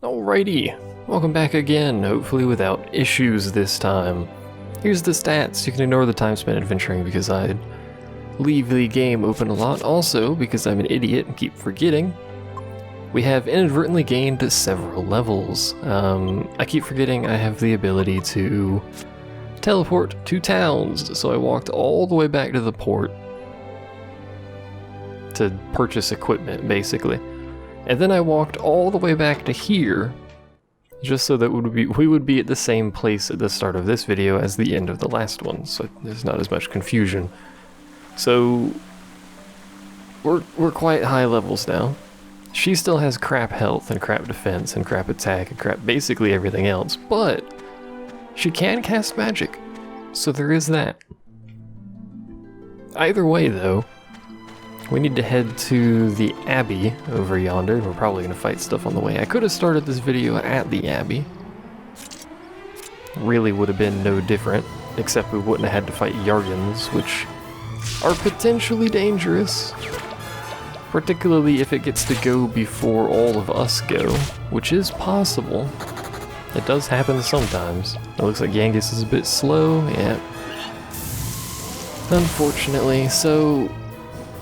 Alrighty, welcome back again, hopefully without issues this time. Here's the stats. You can ignore the time spent adventuring because I leave the game open a lot. Also, because I'm an idiot and keep forgetting, we have inadvertently gained several levels. I keep forgetting I have the ability to teleport to towns, so I walked all the way back to the port to purchase equipment, basically. And then I walked all the way back to here, just so that we would be at the same place at the start of this video as the end of the last one, so there's not as much confusion. So, we're quite high levels now. She still has crap health and crap defense and crap attack and crap basically everything else, but she can cast magic, so there is that. Either way though, we need to head to the abbey over yonder. We're probably going to fight stuff on the way. I could have started this video at the abbey. Really would have been no different, except we wouldn't have had to fight Yargans, which are potentially dangerous. Particularly if it gets to go before all of us go, which is possible. It does happen sometimes. It looks like Yangus is a bit slow, yeah. Unfortunately, so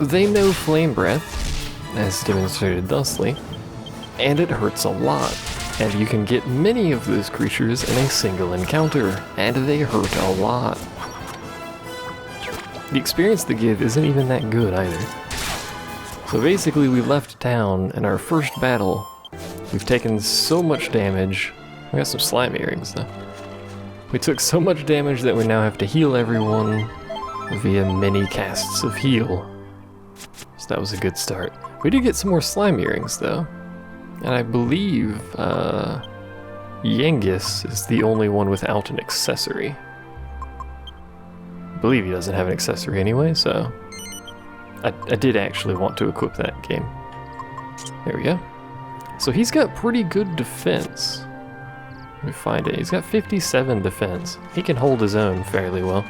they know Flame Breath, as demonstrated thusly, and it hurts a lot, and you can get many of those creatures in a single encounter, and they hurt a lot. The experience they give isn't even that good either. So basically we left town in our first battle. We've taken so much damage. We got some slime earrings though. We took so much damage that we now have to heal everyone via many casts of heal. So that was a good start. We did get some more slime earrings though. And I believe Yangus is the only one without an accessory. I believe he doesn't have an accessory anyway, so I did actually want to equip that game. There we go. So he's got pretty good defense. Let me find it. He's got 57 defense. He can hold his own fairly well.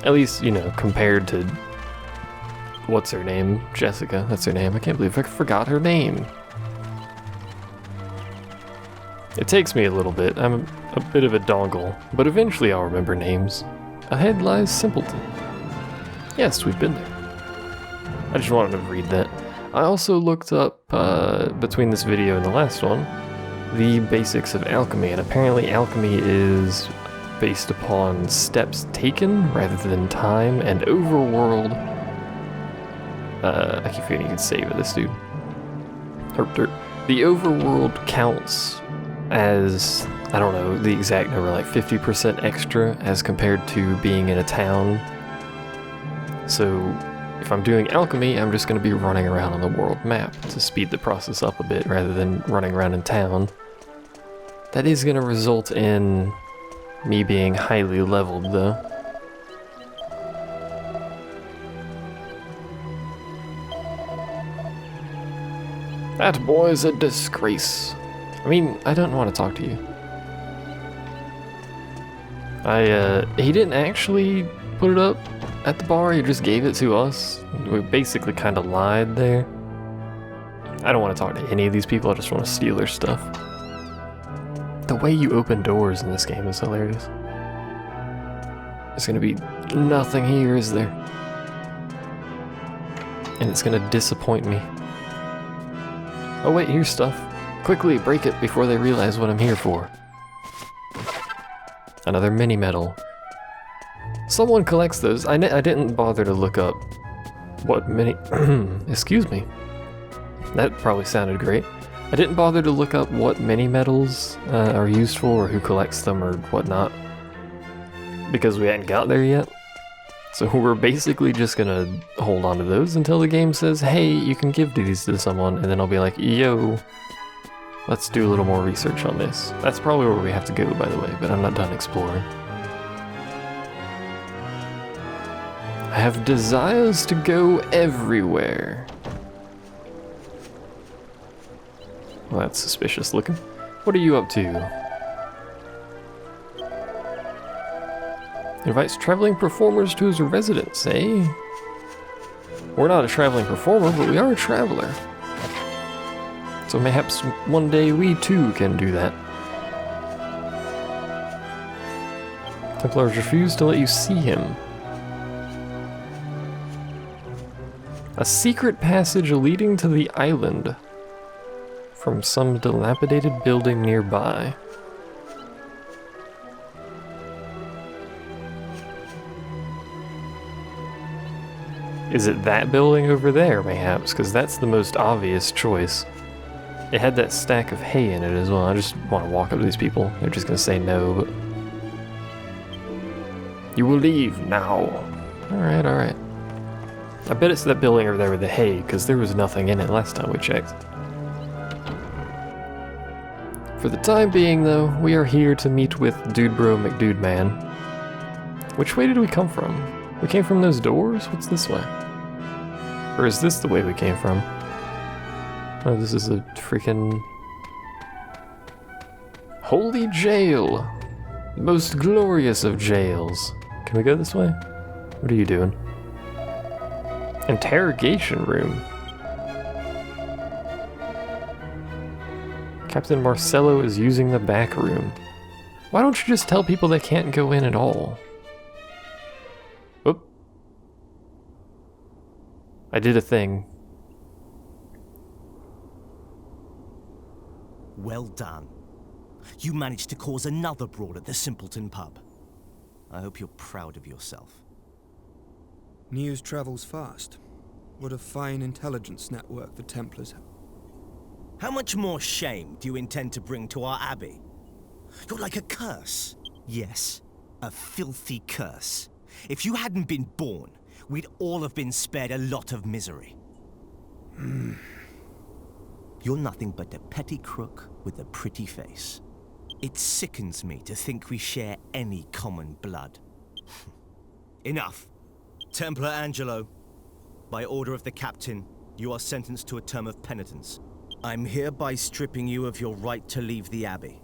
At least, you know, compared to what's her name? Jessica, that's her name. I can't believe I forgot her name. It takes me a little bit. I'm a bit of a dongle, but eventually I'll remember names. Ahead lies Simpleton. Yes, we've been there. I just wanted to read that. I also looked up, between this video and the last one, the basics of alchemy, and apparently alchemy is based upon steps taken rather than time, and overworld. I keep forgetting you can save it, this dude. Herp derp. The overworld counts as, I don't know the exact number, like 50% extra as compared to being in a town. So if I'm doing alchemy, I'm just going to be running around on the world map to speed the process up a bit rather than running around in town. That is going to result in me being highly leveled though. That boy's a disgrace. I mean, I don't want to talk to you. He didn't actually put it up at the bar, he just gave it to us. We basically kind of lied there. I don't want to talk to any of these people, I just want to steal their stuff. The way you open doors in this game is hilarious. There's gonna be nothing here, is there? And it's gonna disappoint me. Oh wait, here's stuff. Quickly, break it before they realize what I'm here for. Another mini medal. Someone collects those. I didn't bother to look up what many... Excuse me. That probably sounded great. I didn't bother to look up what mini medals are used for, or who collects them, or whatnot, because we hadn't got there yet. So we're basically just gonna hold on to those until the game says, hey, you can give these to someone, and then I'll be like, yo, let's do a little more research on this. That's probably where we have to go, by the way, but I'm not done exploring. I have desires to go everywhere. Well, that's suspicious looking. What are you up to? Invites traveling performers to his residence, eh? We're not a traveling performer, but we are a traveler. So mayhaps one day we too can do that. Templars refuse to let you see him. A secret passage leading to the island from some dilapidated building nearby. Is it that building over there, mayhaps? Because that's the most obvious choice. It had that stack of hay in it as well. I just want to walk up to these people. They're just going to say no, but... You will leave now. Alright, alright. I bet it's that building over there with the hay, because there was nothing in it last time we checked. For the time being, though, we are here to meet with Dude Bro McDude Man. Which way did we come from? We came from those doors? What's this way? Or is this the way we came from? Oh, this is a freaking... Holy jail! The most glorious of jails. Can we go this way? What are you doing? Interrogation room. Captain Marcelo is using the back room. Why don't you just tell people they can't go in at all? Oop. I did a thing. Well done. You managed to cause another brawl at the Simpleton pub. I hope you're proud of yourself. News travels fast. What a fine intelligence network the Templars have. How much more shame do you intend to bring to our abbey? You're like a curse. Yes, a filthy curse. If you hadn't been born, we'd all have been spared a lot of misery. You're nothing but a petty crook with a pretty face. It sickens me to think we share any common blood. Enough. Templar Angelo, by order of the captain, you are sentenced to a term of penitence. I'm hereby stripping you of your right to leave the abbey.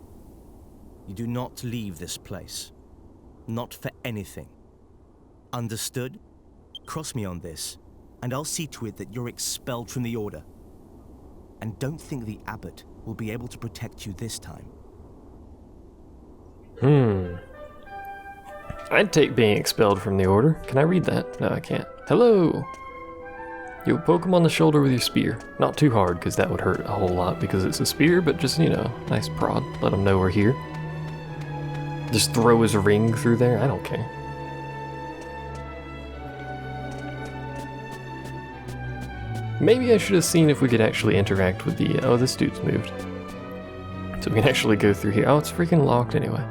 You do not leave this place. Not for anything. Understood? Cross me on this, and I'll see to it that you're expelled from the order. And don't think the abbot will be able to protect you this time. I'd take being expelled from the order. Can I read that? No, I can't. Hello! You'll poke him on the shoulder with your spear. Not too hard, because that would hurt a whole lot because it's a spear, but just, you know, nice prod. Let him know we're here. Just throw his ring through there. I don't care. Maybe I should have seen if we could actually interact with the... Oh, this dude's moved. So we can actually go through here. Oh, it's freaking locked anyway.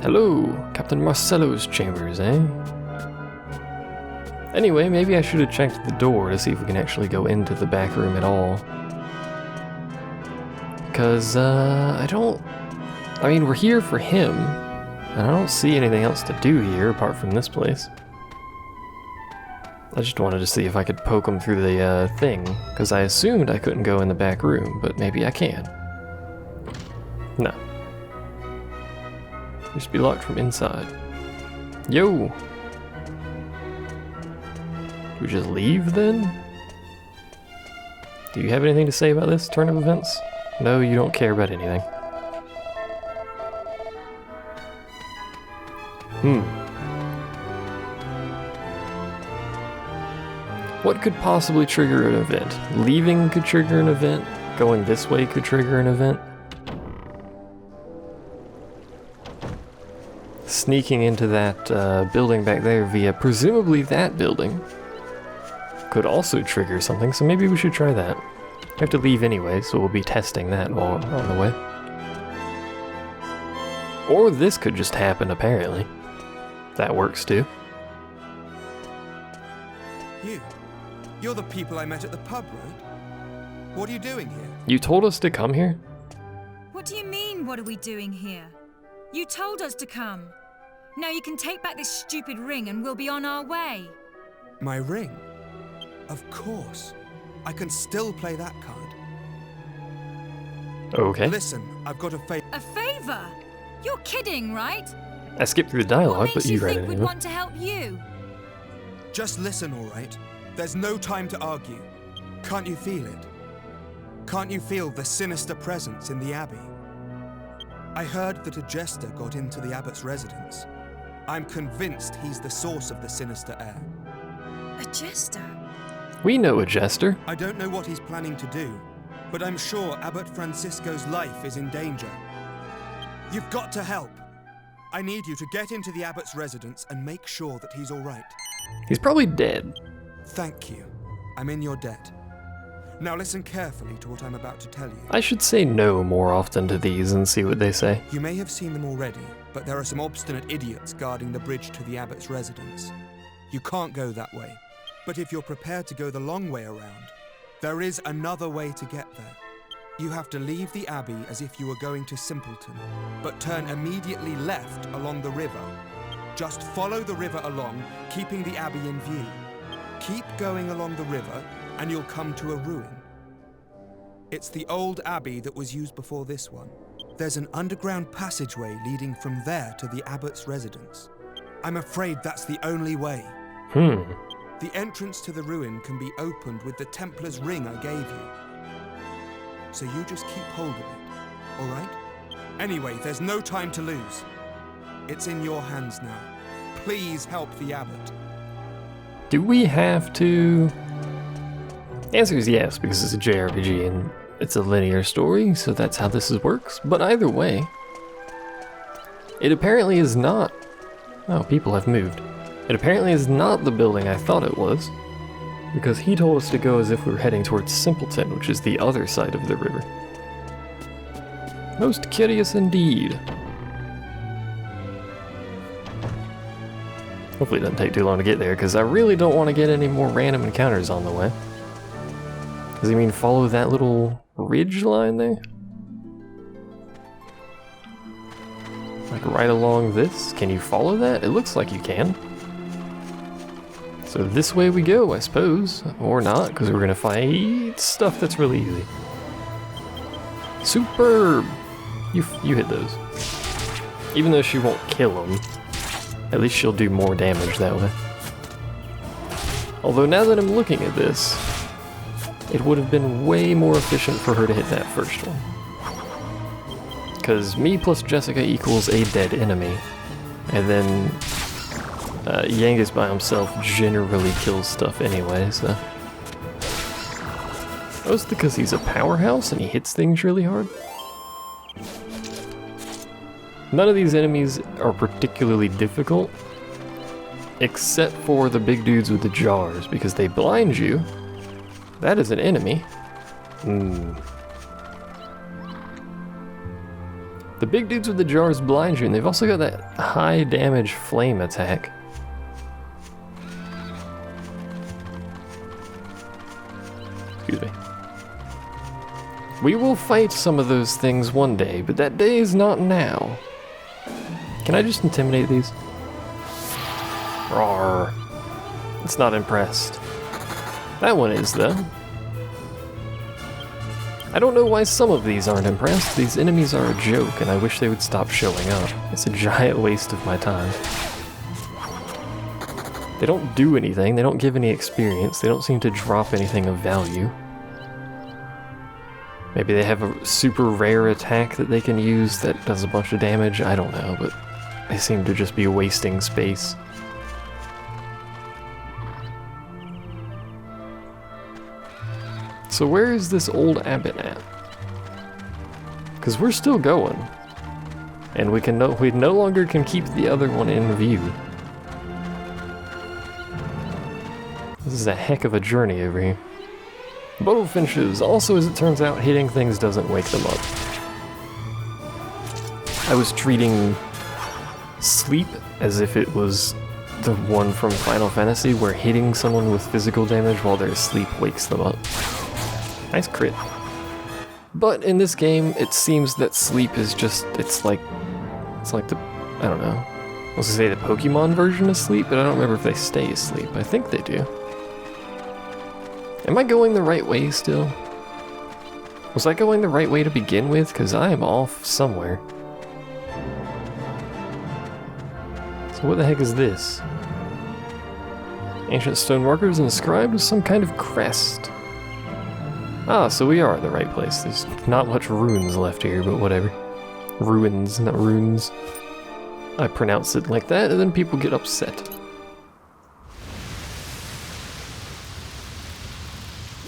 Hello, Captain Marcelo's chambers, eh? Anyway, maybe I should have checked the door to see if we can actually go into the back room at all. Because, I mean, we're here for him, and I don't see anything else to do here apart from this place. I just wanted to see if I could poke him through the thing, because I assumed I couldn't go in the back room, but maybe I can. No. Used to be locked from inside. Yo! Do we just leave then? Do you have anything to say about this turn of events? No, you don't care about anything. What could possibly trigger an event? Leaving could trigger an event. Going this way could trigger an event. Sneaking into that building back there via presumably that building could also trigger something, so maybe we should try that. We have to leave anyway, so we'll be testing that while we're on the way. Or this could just happen, apparently. That works too. You're the people I met at the pub, right? What are you doing here? You told us to come here? What do you mean, what are we doing here? You told us to come. Now you can take back this stupid ring and we'll be on our way. My ring? Of course. I can still play that card. Okay. Listen, I've got a favor. A favor? You're kidding, right? I skipped through the dialogue, What but makes you you read it think we'd anyway. want to help you? Just listen, all right? There's no time to argue. Can't you feel it? Can't you feel the sinister presence in the abbey? I heard that a jester got into the abbot's residence. I'm convinced he's the source of the sinister air. A jester? We know a jester. I don't know what he's planning to do, but I'm sure Abbot Francisco's life is in danger. You've got to help. I need you to get into the abbot's residence and make sure that he's all right. He's probably dead. Thank you. I'm in your debt. Now listen carefully to what I'm about to tell you. I should say no more often to these and see what they say. You may have seen them already, but there are some obstinate idiots guarding the bridge to the abbot's residence. You can't go that way, but if you're prepared to go the long way around, there is another way to get there. You have to leave the abbey as if you were going to Simpleton, but turn immediately left along the river. Just follow the river along, keeping the abbey in view. Keep going along the river, and you'll come to a ruin. It's the old abbey that was used before this one. There's an underground passageway leading from there to the abbot's residence. I'm afraid that's the only way. The entrance to the ruin can be opened with the Templar's ring I gave you. So you just keep hold of it, all right? Anyway, there's no time to lose. It's in your hands now. Please help the abbot. Do we have to? The answer is yes, because it's a JRPG and it's a linear story, so that's how this works. But either way, it apparently is not. Oh, people have moved. It apparently is not the building I thought it was, because he told us to go as if we were heading towards Simpleton, which is the other side of the river. Most curious indeed. Hopefully it doesn't take too long to get there, because I really don't want to get any more random encounters on the way. Does he mean follow that little ridge line there? Like right along this? Can you follow that? It looks like you can. So this way we go, I suppose. Or not, because we're going to fight stuff that's really easy. Superb! You hit those. Even though she won't kill them, at least she'll do more damage that way. Although now that I'm looking at this, it would have been way more efficient for her to hit that first one. Because me plus Jessica equals a dead enemy. And then Yangus by himself generally kills stuff anyway, so. Mostly because he's a powerhouse and he hits things really hard. None of these enemies are particularly difficult, except for the big dudes with the jars, because they blind you. That is an enemy. The big dudes with the jars blind you, and they've also got that high damage flame attack. Excuse me. We will fight some of those things one day, but that day is not now. Can I just intimidate these? Roar. It's not impressed. That one is, though. I don't know why some of these aren't impressed. These enemies are a joke, and I wish they would stop showing up. It's a giant waste of my time. They don't do anything, they don't give any experience, they don't seem to drop anything of value. Maybe they have a super rare attack that they can use that does a bunch of damage, I don't know, but they seem to just be wasting space. So where is this old abbot at? Because we're still going. And we no longer can keep the other one in view. This is a heck of a journey over here. Bullfinches. Also, as it turns out, hitting things doesn't wake them up. I was treating sleep as if it was the one from Final Fantasy where hitting someone with physical damage while they're asleep wakes them up. Nice crit. But in this game, it seems that sleep is just, it's like the, I don't know. I was gonna say the Pokemon version of sleep, but I don't remember if they stay asleep. I think they do. Am I going the right way still? Was I going the right way to begin with? Because I am off somewhere. So what the heck is this? Ancient stone markers inscribed with some kind of crest. Ah, so we are in the right place. There's not much ruins left here, but whatever. Ruins, not runes. I pronounce it like that, and then people get upset.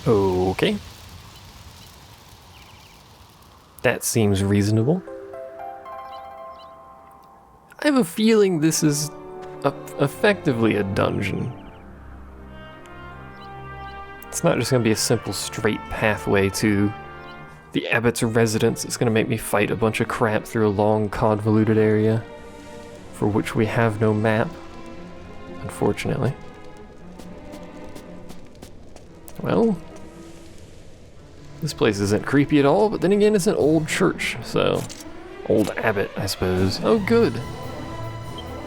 Okay. That seems reasonable. I have a feeling this is effectively a dungeon. It's not just going to be a simple straight pathway to the abbot's residence. It's going to make me fight a bunch of crap through a long convoluted area for which we have no map, unfortunately. Well, this place isn't creepy at all, but then again it's an old church, so old abbot, I suppose. Oh good.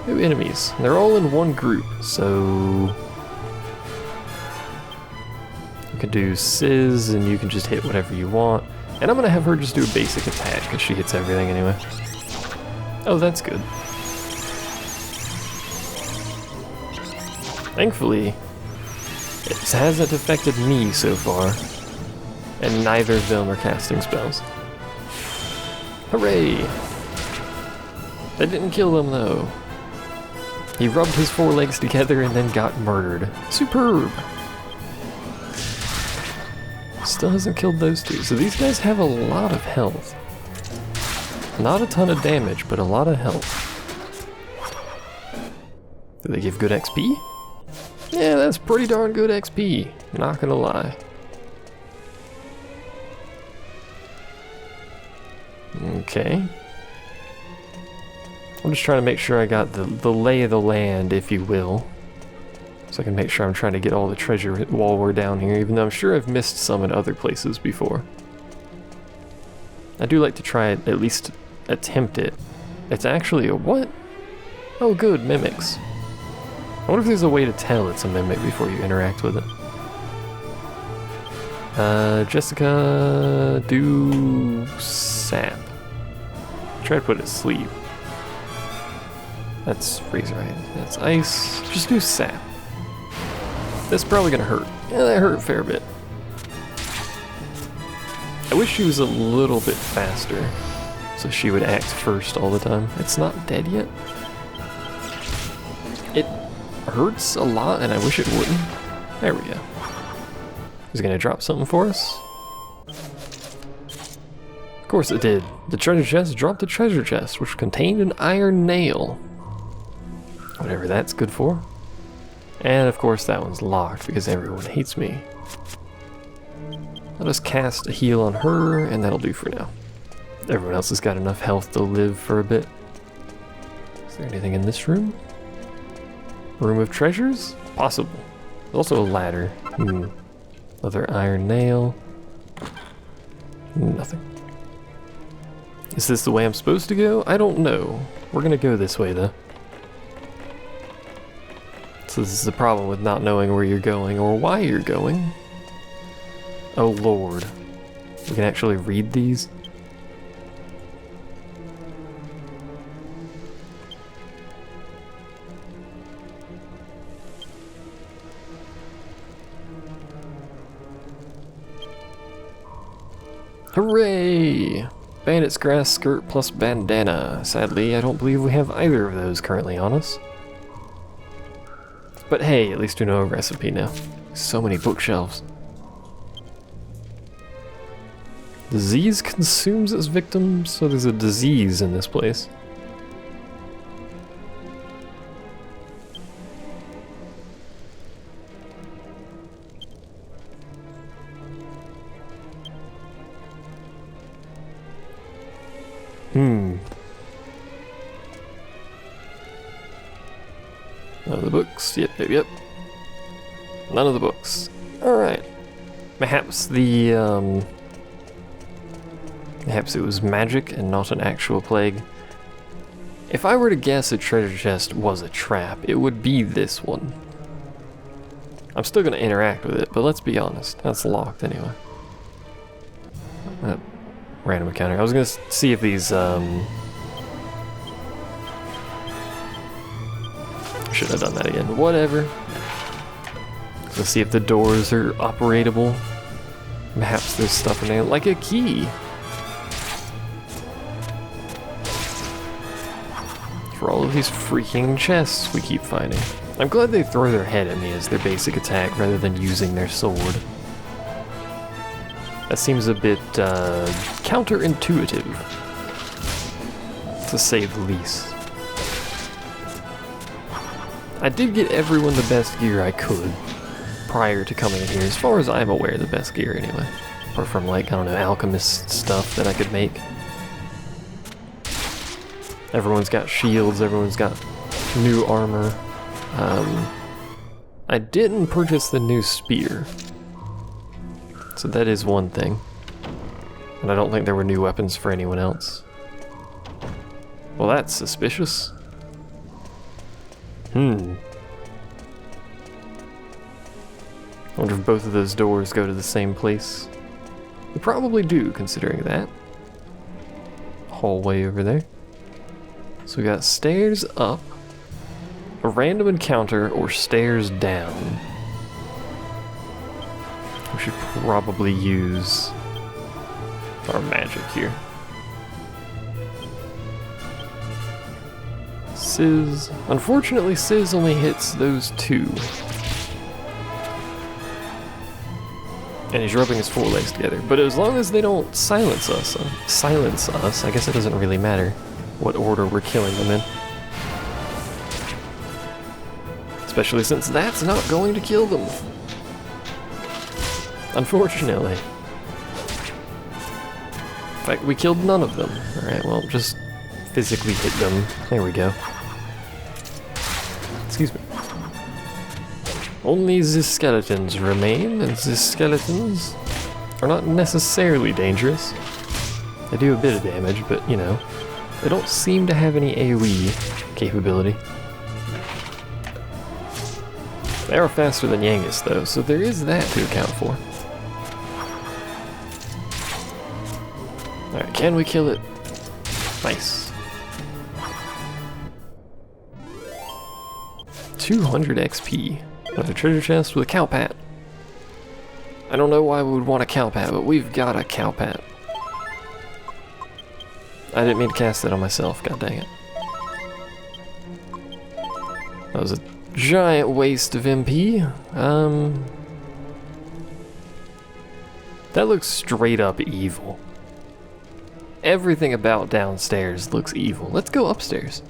New enemies. They're all in one group, so you can do Sizz and you can just hit whatever you want. And I'm gonna have her just do a basic attack because she hits everything anyway. Oh, that's good. Thankfully, it hasn't affected me so far, and neither of them are casting spells. Hooray! That didn't kill them though. He rubbed his forelegs together and then got murdered. Superb! Still hasn't killed those two, so these guys have a lot of health. Not a ton of damage, but a lot of health. Do they give good XP? Yeah, that's pretty darn good XP, not gonna lie. Okay. I'm just trying to make sure I got the lay of the land, if you will. So I can make sure I'm trying to get all the treasure while we're down here, even though I'm sure I've missed some in other places before. I do like to try it, at least attempt it. It's actually a what? Oh good, mimics. I wonder if there's a way to tell it's a mimic before you interact with it. Jessica, do sap. Try to put it to sleep. That's freeze right. That's ice. Just do sap. That's probably gonna hurt. Yeah, that hurt a fair bit. I wish she was a little bit faster, so she would act first all the time. It's not dead yet. It hurts a lot, and I wish it wouldn't. There we go. Is it gonna drop something for us? Of course it did. The treasure chest dropped a treasure chest, which contained an iron nail. Whatever that's good for. And of course that one's locked because everyone hates me. I'll just cast a heal on her, and that'll do for now. Everyone else has got enough health to live for a bit. Is there anything in this room? Room of treasures? Possible. There's also a ladder. Another iron nail. Nothing. Is this the way I'm supposed to go? I don't know. We're gonna go this way though. So this is the problem with not knowing where you're going or why you're going. Oh lord. We can actually read these? Hooray! Bandit's grass skirt plus bandana. Sadly, I don't believe we have either of those currently on us. But hey, at least we know a recipe now. So many bookshelves. Disease consumes its victims, so there's a disease in this place. None of the books. Yep. None of the books. Alright. Perhaps perhaps it was magic and not an actual plague. If I were to guess a treasure chest was a trap, it would be this one. I'm still gonna interact with it, but let's be honest. That's locked anyway. Random encounter. I was gonna see if these, should have done that again, but whatever. Let's see if the doors are operatable. Perhaps there's stuff in there, like a key. For all of these freaking chests we keep finding. I'm glad they throw their head at me as their basic attack rather than using their sword. That seems a bit counterintuitive, to say the least. I did get everyone the best gear I could prior to coming in here, as far as I'm aware, the best gear anyway. Apart from, like, I don't know, alchemist stuff that I could make. Everyone's got shields, everyone's got new armor. I didn't purchase the new spear, so that is one thing. And I don't think there were new weapons for anyone else. Well, that's suspicious. I wonder if both of those doors go to the same place. They probably do, considering that. Hallway over there. So we got stairs up, a random encounter, or stairs down. We should probably use our magic here. Sizz. Unfortunately, Sizz only hits those two. And he's rubbing his forelegs together. But as long as they don't silence us, I guess it doesn't really matter what order we're killing them in. Especially since that's not going to kill them. Unfortunately. In fact, we killed none of them. Alright, well, just physically hit them. There we go. Excuse me. Only the skeletons remain, and the skeletons are not necessarily dangerous. They do a bit of damage, but, you know, they don't seem to have any AoE capability. They are faster than Yangus, though, so there is that to account for. Alright, can we kill it? Nice. 200 XP. Another treasure chest with a cow pat. I don't know why we would want a cow pat, but we've got a cow pat. I didn't mean to cast that on myself, god dang it. That was a giant waste of MP. That looks straight up evil. Everything about downstairs looks evil. Let's go upstairs.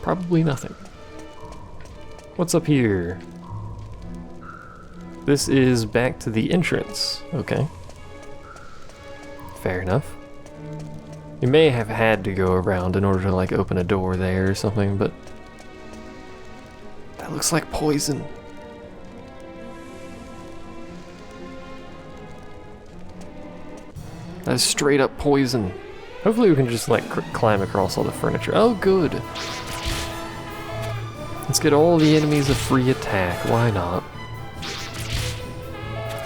Probably nothing. What's up here? This is back to the entrance. Okay. Fair enough. You may have had to go around in order to, like, open a door there or something, but that looks like poison. That is straight up poison. Hopefully we can just, like, climb across all the furniture. Oh, good. Let's get all the enemies a free attack. Why not?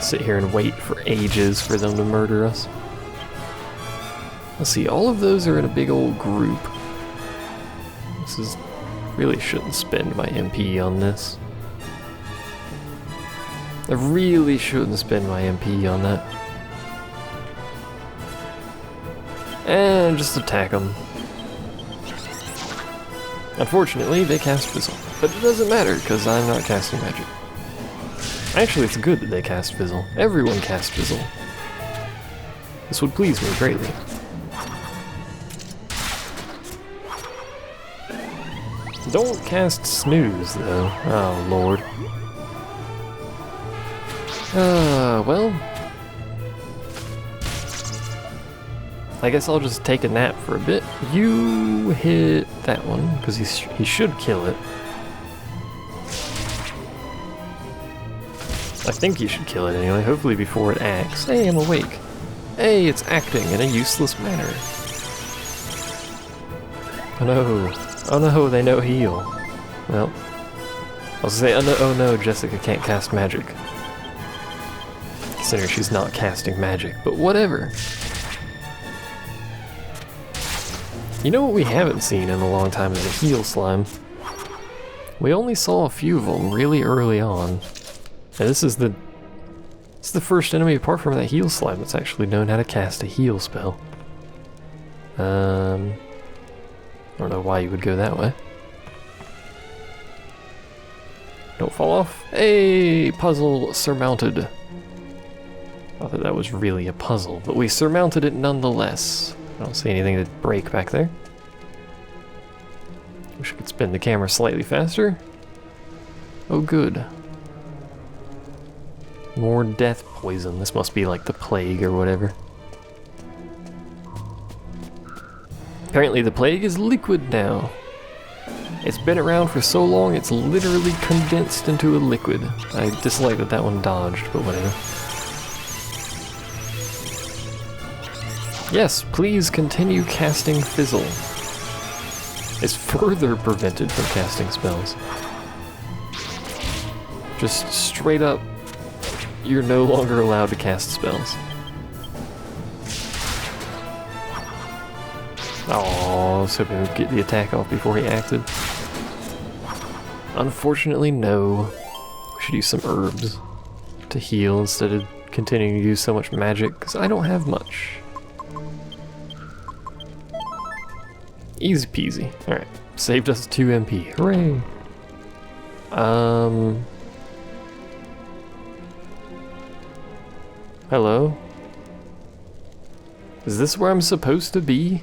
Sit here and wait for ages for them to murder us. Let's see, all of those are in a big old group. This is... really shouldn't spend my MP on this. I really shouldn't spend my MP on that. And just attack them. Unfortunately, they cast Fizzle. But it doesn't matter, because I'm not casting magic. Actually, it's good that they cast Fizzle. Everyone casts Fizzle. This would please me greatly. Don't cast Snooze, though. Oh, Lord. Well... I guess I'll just take a nap for a bit. You hit that one, because he should kill it. I think he should kill it anyway, hopefully before it acts. Hey, I'm awake. Hey, it's acting in a useless manner. Oh no. Oh no, they no heal. Well, I was gonna say, oh no, Jessica can't cast magic. Considering she's not casting magic, but whatever. You know what we haven't seen in a long time is a heal slime. We only saw a few of them really early on. And this is It's the first enemy apart from that heal slime that's actually known how to cast a heal spell. I don't know why you would go that way. Don't fall off. Hey, puzzle surmounted. Not that that was really a puzzle, but we surmounted it nonetheless. I don't see anything to break back there. Wish I could spin the camera slightly faster. Oh, good. More death poison. This must be like the plague or whatever. Apparently the plague is liquid now. It's been around for so long it's literally condensed into a liquid. I dislike that that one dodged, but whatever. Yes, please continue casting Fizzle. It's further prevented from casting spells. Just straight up, you're no longer allowed to cast spells. Oh, I was hoping we'd get the attack off before he acted. Unfortunately, no. We should use some herbs to heal instead of continuing to use so much magic, because I don't have much. Easy peasy. Alright, saved us 2 MP. Hooray! Hello? Is this where I'm supposed to be?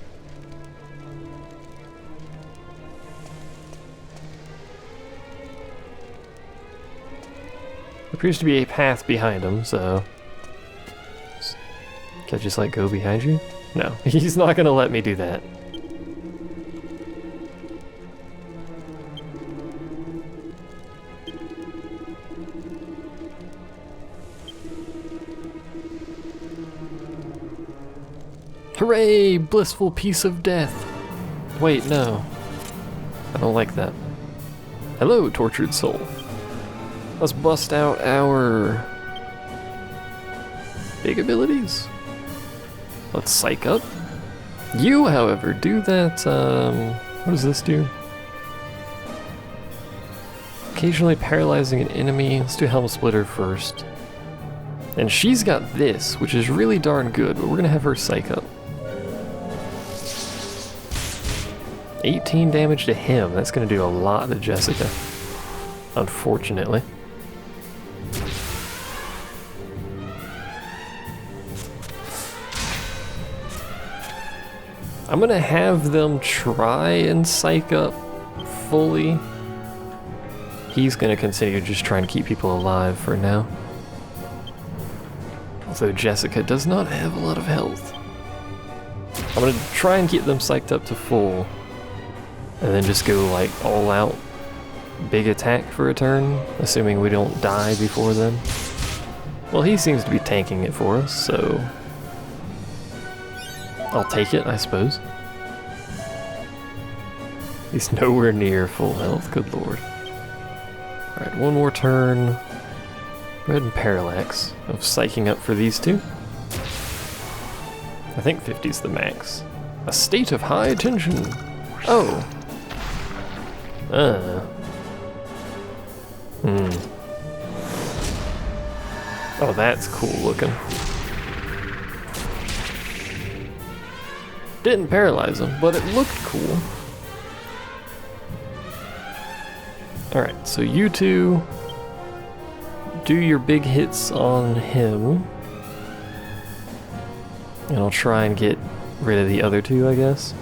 There appears to be a path behind him, so... Can I just, like, go behind you? No, he's not gonna let me do that. Hooray! Blissful peace of death! Wait, no. I don't like that. Hello, tortured soul. Let's bust out our big abilities. Let's psych up. You, however, do that, what does this do? Occasionally paralyzing an enemy. Let's do Helm Splitter first. And she's got this, which is really darn good, but we're gonna have her psych up. 18 damage to him. That's gonna do a lot to Jessica. Unfortunately. I'm gonna have them try and psych up fully. He's gonna continue just trying to keep people alive for now. Although Jessica does not have a lot of health. I'm gonna try and get them psyched up to full. And then just go like all out big attack for a turn, assuming we don't die before then. Well, he seems to be tanking it for us, so I'll take it, I suppose. He's nowhere near full health, good lord. Alright, one more turn. Go ahead and parallax of psyching up for these two. I think 50's the max. A state of high tension. Oh. Oh, that's cool looking. Didn't paralyze him, but it looked cool. Alright, so you two do your big hits on him. And I'll try and get rid of the other two, I guess.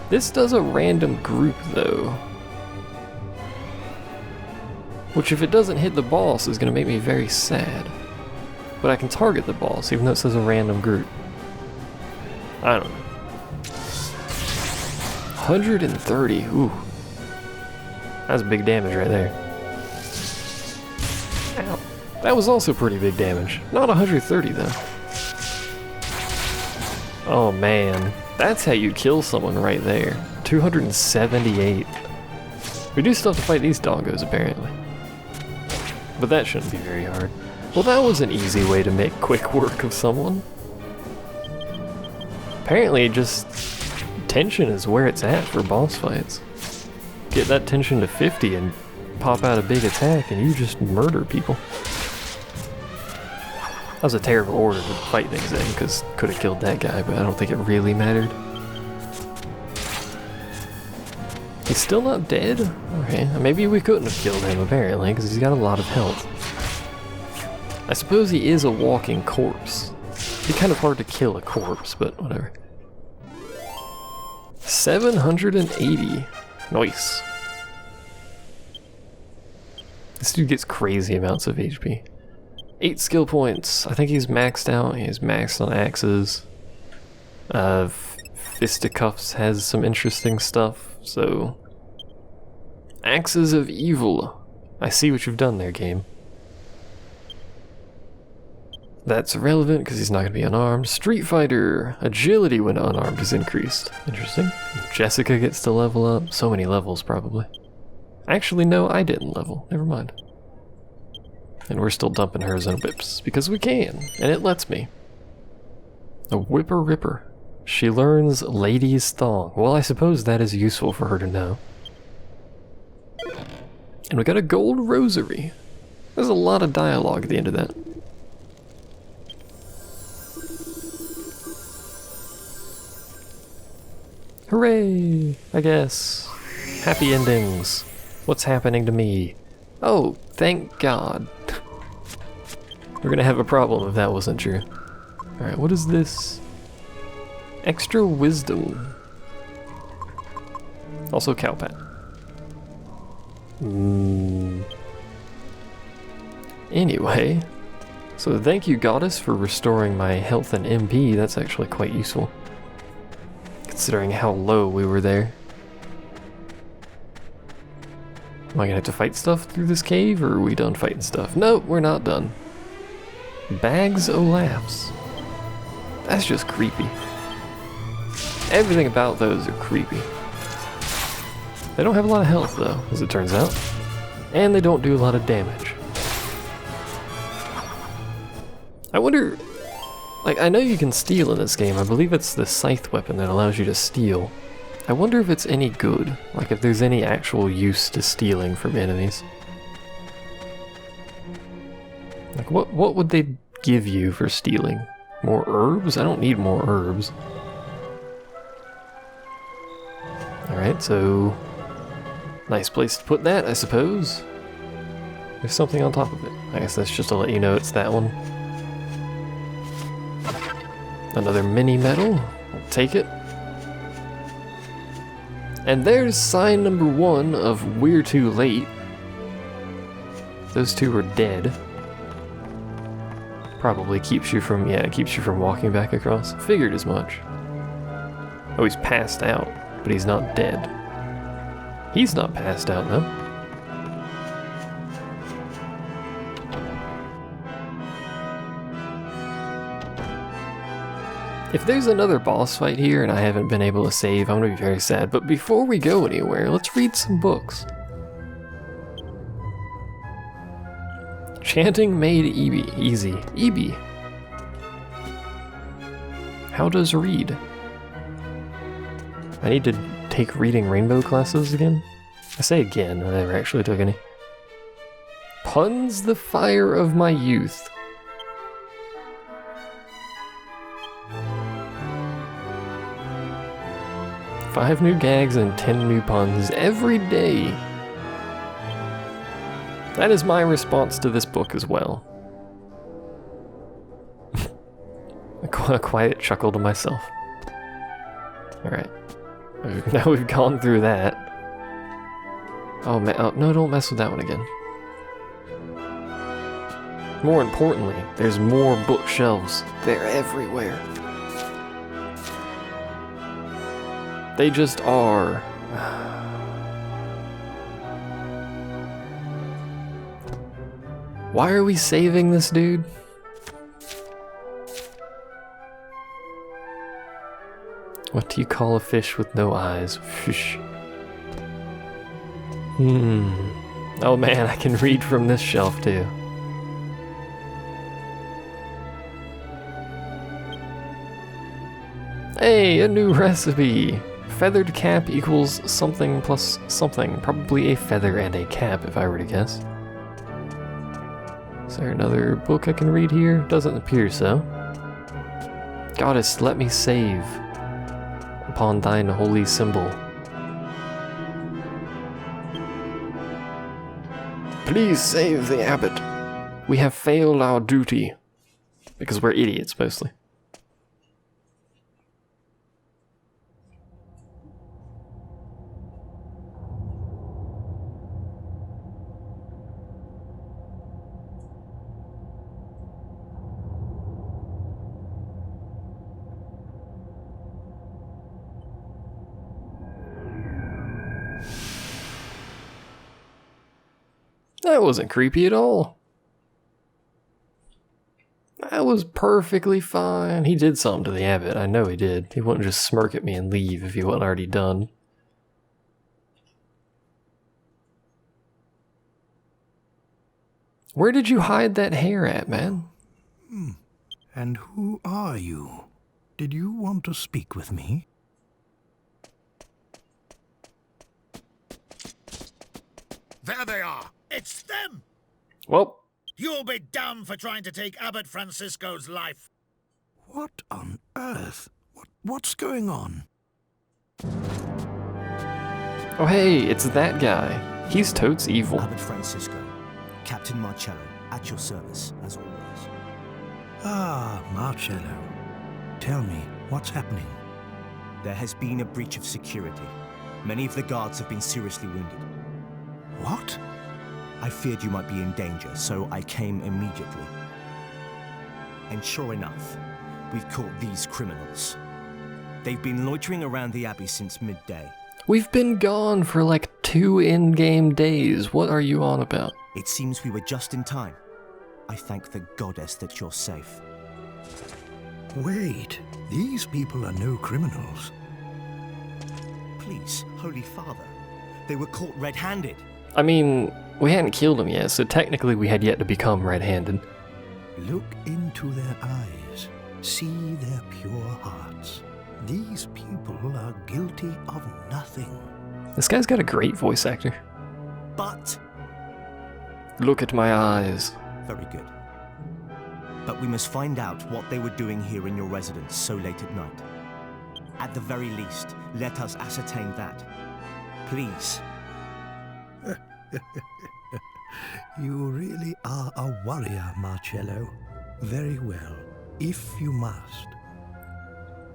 This does a random group, though. Which, if it doesn't hit the boss, is going to make me very sad. But I can target the boss, even though it says a random group. I don't know. 130, ooh. That's big damage right there. Ow. That was also pretty big damage. Not 130, though. Oh, man. That's how you kill someone right there. 278. We do still have to fight these doggos, apparently. But that shouldn't be very hard. Well, that was an easy way to make quick work of someone. Apparently, just tension is where it's at for boss fights. Get that tension to 50 and pop out a big attack and you just murder people. That was a terrible order to fight things in, because could have killed that guy, but I don't think it really mattered. He's still not dead? Okay, maybe we couldn't have killed him apparently, because he's got a lot of health. I suppose he is a walking corpse. It'd be kind of hard to kill a corpse, but whatever. 780. Nice. This dude gets crazy amounts of HP. 8 skill points. I think he's maxed out. He's maxed on axes. Fisticuffs has some interesting stuff, so... Axes of Evil. I see what you've done there, game. That's irrelevant because he's not going to be unarmed. Street Fighter. Agility when unarmed is increased. Interesting. Jessica gets to level up. So many levels, probably. Actually, no, I didn't level. Never mind. And we're still dumping hers on whips because we can, and it lets me. A Whipper Ripper. She learns Lady's Thong. Well, I suppose that is useful for her to know. And we got a gold rosary. There's a lot of dialogue at the end of that. Hooray! I guess. Happy endings. What's happening to me? Oh, thank God. We're gonna have a problem if that wasn't true. Alright, what is this? Extra wisdom. Also cowpat. Anyway, so thank you, goddess, for restoring my health and MP. That's actually quite useful, considering how low we were there. Am I gonna have to fight stuff through this cave, or are we done fighting stuff? Nope, we're not done. Bags o' laughs. That's just creepy. Everything about those are creepy. They don't have a lot of health, though, as it turns out. And they don't do a lot of damage. I wonder... Like, I know you can steal in this game. I believe it's the scythe weapon that allows you to steal. I wonder if it's any good. Like, if there's any actual use to stealing from enemies. Like, what would they give you for stealing? More herbs? I don't need more herbs. Alright, so... Nice place to put that, I suppose. There's something on top of it. I guess that's just to let you know it's that one. Another mini medal. I'll take it. And there's sign number 1 of we're too late. Those two are dead. Probably keeps you from, yeah, it keeps you from walking back across. Figured as much. Oh, he's passed out, but he's not dead. He's not passed out, though. If there's another boss fight here and I haven't been able to save, I'm gonna be very sad. But before we go anywhere, let's read some books. Chanting made easy. Easy. How does read? I need to take reading rainbow classes again? I say again, I never actually took any. Puns the fire of my youth. Five new gags and 10 new puns every day. That is my response to this book as well. A quiet chuckle to myself. Alright. Now we've gone through that. Oh, no, don't mess with that one again. More importantly, there's more bookshelves. They're everywhere. They just are. Why are we saving this dude? What do you call a fish with no eyes? Fish. Oh man, I can read from this shelf too. Hey, a new recipe! Feathered cap equals something plus something. Probably a feather and a cap, if I were to guess. Is there another book I can read here? Doesn't appear so. Goddess, let me save upon thine holy symbol. Please save the abbot. We have failed our duty. Because we're idiots, mostly. That wasn't creepy at all. That was perfectly fine. He did something to the abbot. I know he did. He wouldn't just smirk at me and leave if he wasn't already done. Where did you hide that hair at, man? And who are you? Did you want to speak with me? There they are! It's them! Well, You'll be damned for trying to take Abbot Francisco's life. What on earth? What's going on? oh hey, it's that guy. He's totes evil. Abbot Francisco, Captain Marcelo, at your service, as always. Ah, Marcelo. Tell me, what's happening? There has been a breach of security. Many of the guards have been seriously wounded. What? I feared you might be in danger, so I came immediately. And sure enough, we've caught these criminals. They've been loitering around the abbey since midday. We've been gone for like 2 in-game days. What are you on about? It seems we were just in time. I thank the goddess that you're safe. Wait, these people are no criminals. Please, Holy Father. They were caught red-handed. I mean, we hadn't killed him yet, so technically we had yet to become red-handed. Look into their eyes. See their pure hearts. These people are guilty of nothing. This guy's got a great voice actor. But... Look at my eyes. Very good. But we must find out what they were doing here in your residence so late at night. At the very least, let us ascertain that. Please. You really are a warrior, Marcelo. Very well, if you must.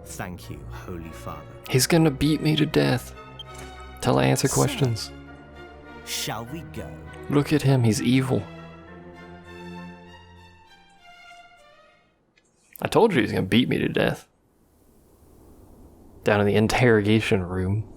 Thank you, Holy Father. He's gonna beat me to death till I answer questions. Shall we go? Look at him, he's evil. I told you he's gonna beat me to death. Down in the interrogation room.